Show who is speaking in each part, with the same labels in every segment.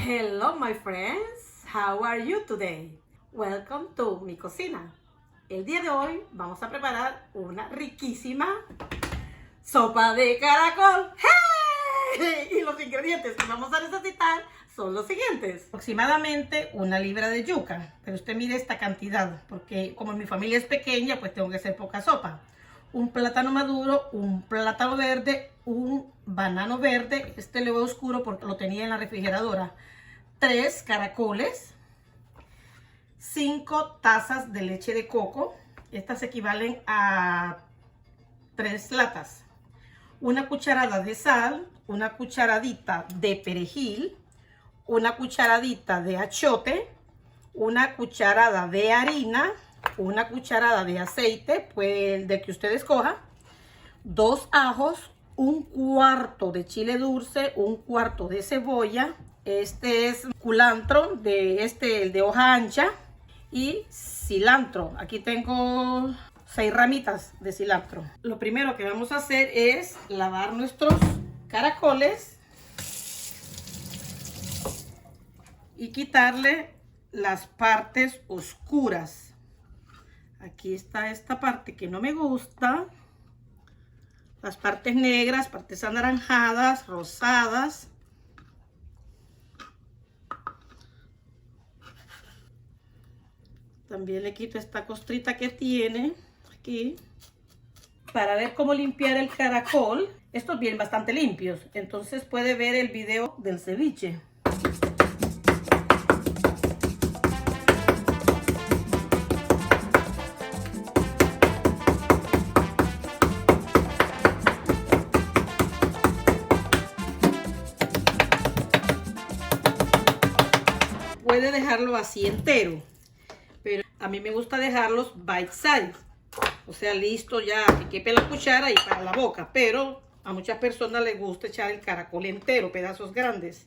Speaker 1: Hello my friends, how are you today? Welcome to mi cocina. El día de hoy vamos a preparar una riquísima sopa de caracol. ¡Hey! Y los ingredientes que vamos a necesitar son los siguientes. Aproximadamente 1 libra de yuca, pero usted mire esta cantidad, porque como mi familia es pequeña, pues tengo que hacer poca sopa. Un plátano maduro, un plátano verde, un banano verde, este le veo oscuro porque lo tenía en la refrigeradora, 3 caracoles, 5 tazas de leche de coco, estas equivalen a 3 latas, una cucharada de sal, una cucharadita de perejil, una cucharadita de achiote, una cucharada de harina, una cucharada de aceite, pues el de que usted escoja, 2 ajos, 1/4 de chile dulce, 1/4 de cebolla, este es culantro, el de hoja ancha, y cilantro. Aquí tengo 6 ramitas de cilantro. Lo primero que vamos a hacer es lavar nuestros caracoles y quitarle las partes oscuras. Aquí está esta parte que no me gusta, las partes negras, partes anaranjadas, rosadas. También le quito esta costrita que tiene aquí. Para ver cómo limpiar el caracol, estos vienen bastante limpios, entonces puede ver el video del ceviche. Puede dejarlo así entero, pero a mí me gusta dejarlos bite size, o sea, listo ya, que quepe la cuchara y para la boca, pero a muchas personas les gusta echar el caracol entero, pedazos grandes,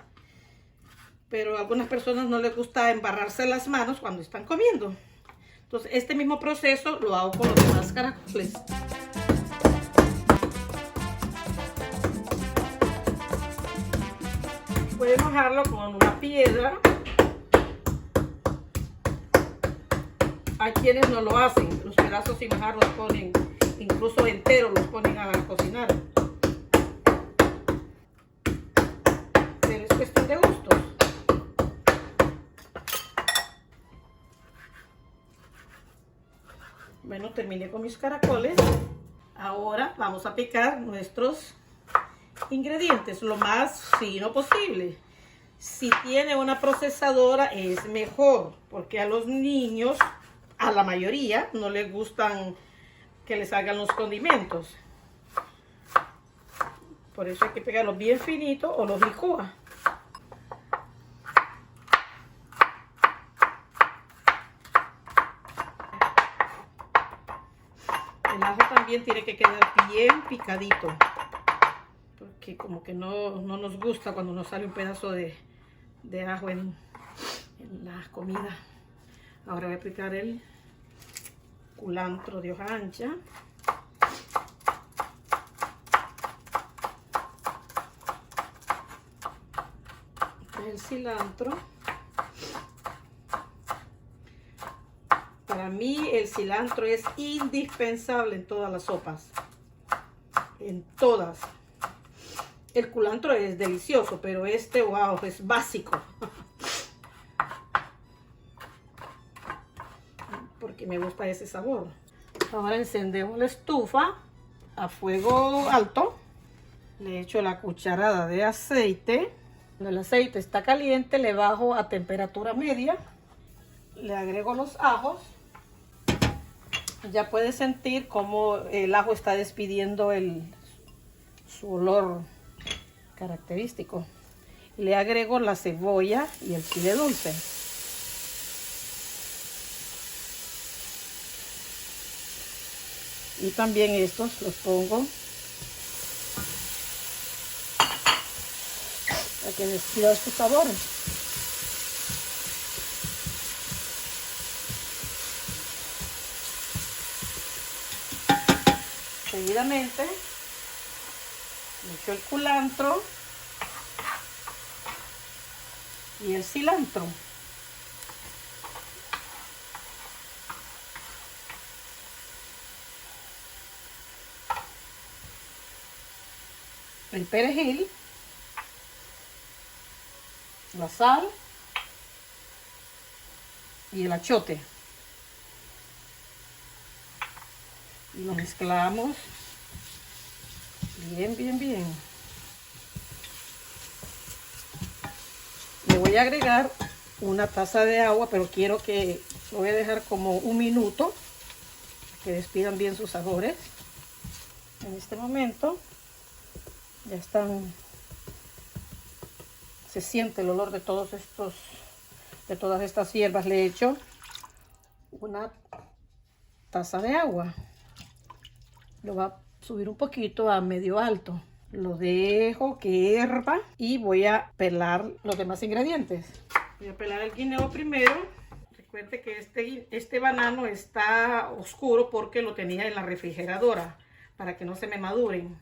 Speaker 1: pero a algunas personas no les gusta embarrarse las manos cuando están comiendo. Entonces este mismo proceso lo hago con los demás caracoles. Pueden mojarlo con una piedra. Hay quienes no lo hacen, los pedazos sin mojar los ponen, incluso enteros los ponen a cocinar. Pero es cuestión de gustos. Bueno, terminé con mis caracoles. Ahora vamos a picar nuestros ingredientes lo más fino posible. Si tiene una procesadora es mejor, porque a los niños, a la mayoría, no les gustan que les hagan los condimentos. Por eso hay que pegarlos bien finitos o los licúa. El ajo también tiene que quedar bien picadito, porque como que no nos gusta cuando nos sale un pedazo de ajo en la comida. Ahora voy a picar el culantro de hoja ancha. El cilantro. Para mí el cilantro es indispensable en todas las sopas. En todas. El culantro es delicioso, pero este, wow, es básico. Porque me gusta ese sabor. Ahora encendemos la estufa a fuego alto. Le echo la cucharada de aceite. Cuando el aceite está caliente, le bajo a temperatura media. Le agrego los ajos. Ya puede sentir cómo el ajo está despidiendo su olor característico. Le agrego la cebolla y el chile dulce. Y también estos los pongo para que despida su sabor. Seguidamente le echo el culantro y el cilantro. El perejil, la sal y el achiote. Y lo mezclamos bien, bien, bien. Le voy a agregar una taza de agua, pero quiero que lo voy a dejar como 1 minuto, que despidan bien sus sabores. En este momento ya están, se siente el olor de todas estas hierbas. Le he hecho una taza de agua. Lo va a subir un poquito a medio alto. Lo dejo que hierva y voy a pelar los demás ingredientes. Voy a pelar el guineo primero. Recuerde que este banano está oscuro porque lo tenía en la refrigeradora para que no se me maduren.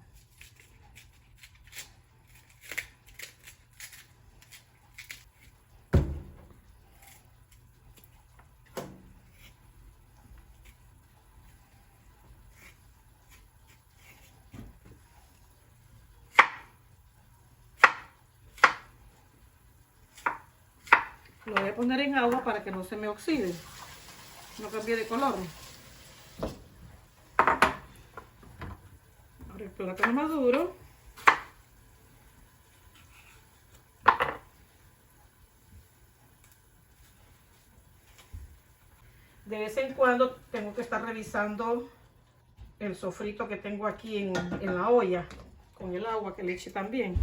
Speaker 1: Lo voy a poner en agua para que no se me oxide, no cambie de color. Ahora el plátano maduro. De vez en cuando tengo que estar revisando el sofrito que tengo aquí en la olla, con el agua que le eché también.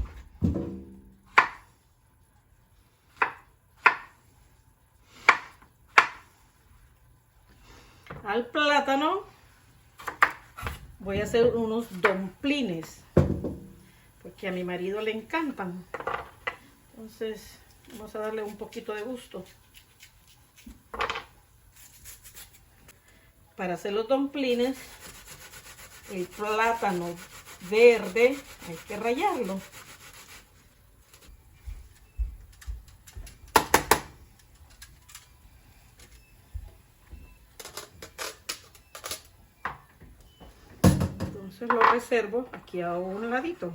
Speaker 1: Al plátano voy a hacer unos dumplings, porque a mi marido le encantan. Entonces vamos a darle un poquito de gusto. Para hacer los dumplings, el plátano verde hay que rallarlo. Entonces lo reservo aquí a un ladito.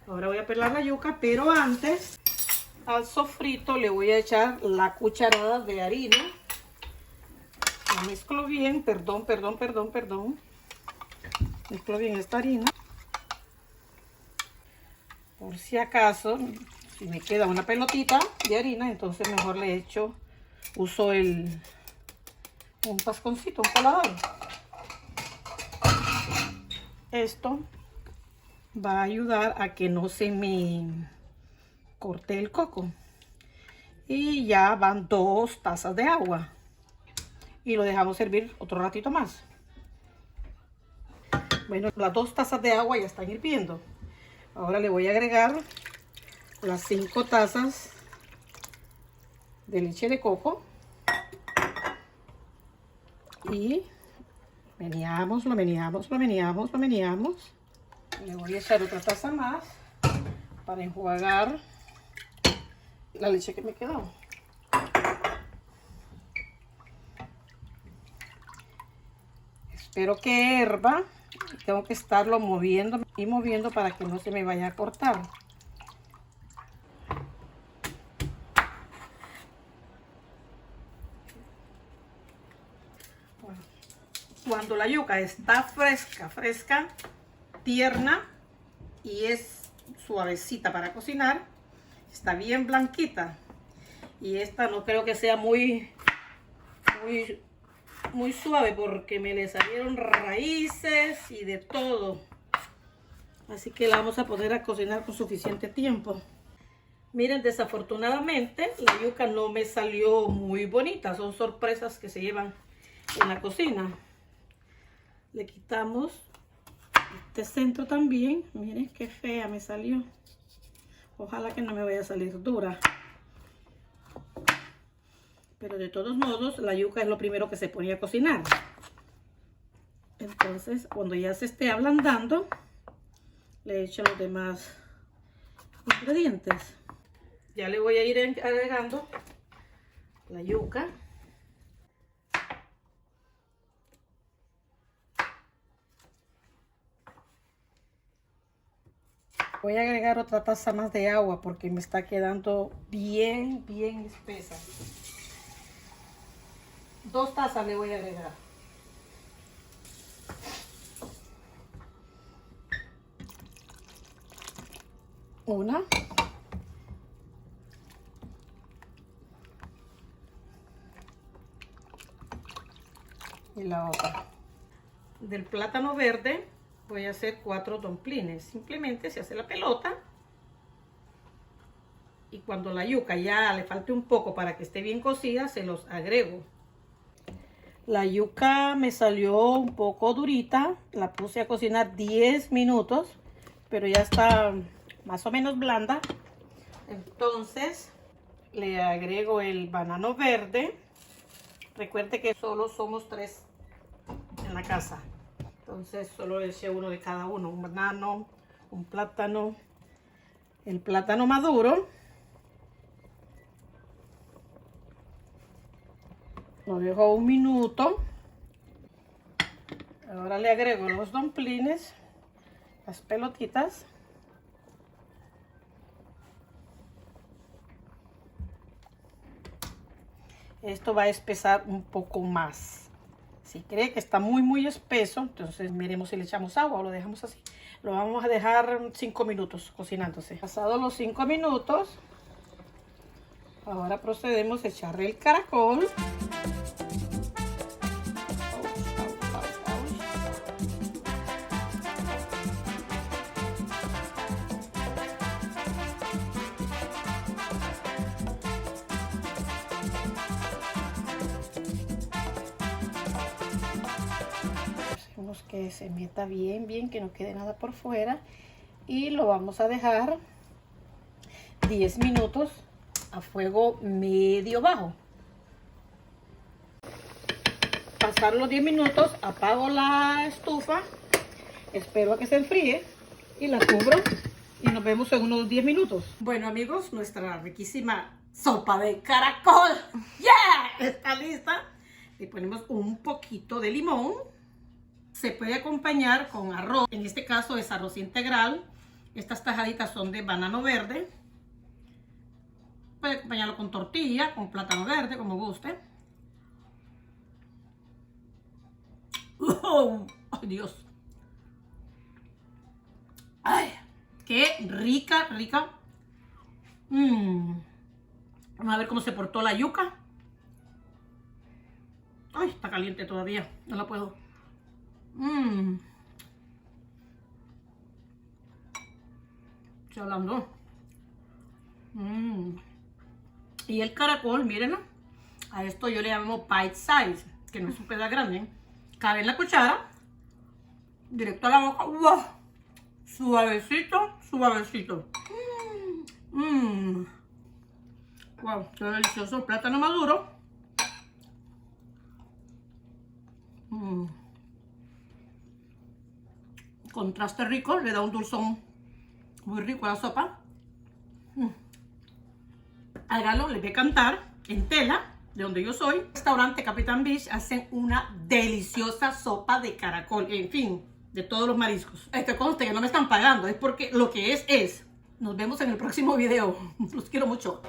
Speaker 1: Ahora voy a pelar la yuca, pero antes al sofrito le voy a echar la cucharada de harina. Lo mezclo bien, perdón. Mezclo bien esta harina. Por si acaso, si me queda una pelotita de harina, entonces mejor le echo, uso un pasconcito, un colador. Esto va a ayudar a que no se me corte el coco. Y ya van 2 tazas de agua. Y lo dejamos servir otro ratito más. Bueno, las 2 tazas de agua ya están hirviendo. Ahora le voy a agregar las 5 tazas de leche de coco. Y meneamos. Le voy a echar otra taza más para enjuagar la leche que me quedó. Espero que hierva. Tengo que estarlo moviendo y moviendo para que no se me vaya a cortar. Bueno, cuando la yuca está fresca, tierna y es suavecita para cocinar, está bien blanquita. Y esta no creo que sea muy suave porque me le salieron raíces y de todo. Así que la vamos a poner a cocinar con suficiente tiempo. Miren, desafortunadamente la yuca no me salió muy bonita. Son sorpresas que se llevan en la cocina. Le quitamos este centro también. Miren qué fea me salió. Ojalá que no me vaya a salir dura. Pero de todos modos, la yuca es lo primero que se pone a cocinar. Entonces, cuando ya se esté ablandando, le echo los demás ingredientes. Ya le voy a ir agregando la yuca. Voy a agregar otra taza más de agua porque me está quedando bien espesa. 2 tazas le voy a agregar. Una. Y la otra. Del plátano verde voy a hacer 4 dumplings. Simplemente se hace la pelota. Y cuando la yuca ya le falte un poco para que esté bien cocida, se los agrego. La yuca me salió un poco durita. La puse a cocinar 10 minutos. Pero ya está más o menos blanda. Entonces le agrego el banano verde. Recuerde que solo somos 3 en la casa. Entonces solo le eché uno de cada uno. Un banano, un plátano. El plátano maduro. Lo dejo 1 minuto. Ahora le agrego los dumplings, las pelotitas. Esto va a espesar un poco más. Si cree que está muy espeso, entonces miremos si le echamos agua o lo dejamos así. Lo vamos a dejar 5 minutos cocinándose. Pasados los 5 minutos, ahora procedemos a echarle el caracol. Que se meta bien, que no quede nada por fuera, y lo vamos a dejar 10 minutos a fuego medio bajo. Pasaron los 10 minutos, apago la estufa, espero a que se enfríe y la cubro y nos vemos en unos 10 minutos. Bueno amigos, nuestra riquísima sopa de caracol está lista. Le ponemos un poquito de limón. Se puede acompañar con arroz, en este caso es arroz integral. Estas tajaditas son de banano verde. Puede acompañarlo con tortilla, con plátano verde, como guste. ¡Oh! ¡Ay, Dios! ¡Ay! ¡Qué rica! Vamos a ver cómo se portó la yuca. ¡Ay! Está caliente todavía, no la puedo. Estoy hablando. Y el caracol, mírenlo. A esto yo le llamo bite size, que no es un pedazo grande. Cabe en la cuchara, directo a la boca. ¡Wow! Suavecito. Wow, qué delicioso. Plátano maduro. Contraste rico, le da un dulzón muy rico a la sopa. Hágalo, les voy a cantar en Tela, de donde yo soy. Restaurante Capitán Beach hacen una deliciosa sopa de caracol, en fin, de todos los mariscos. Este conste que no me están pagando, es porque lo que es. Nos vemos en el próximo video. Los quiero mucho.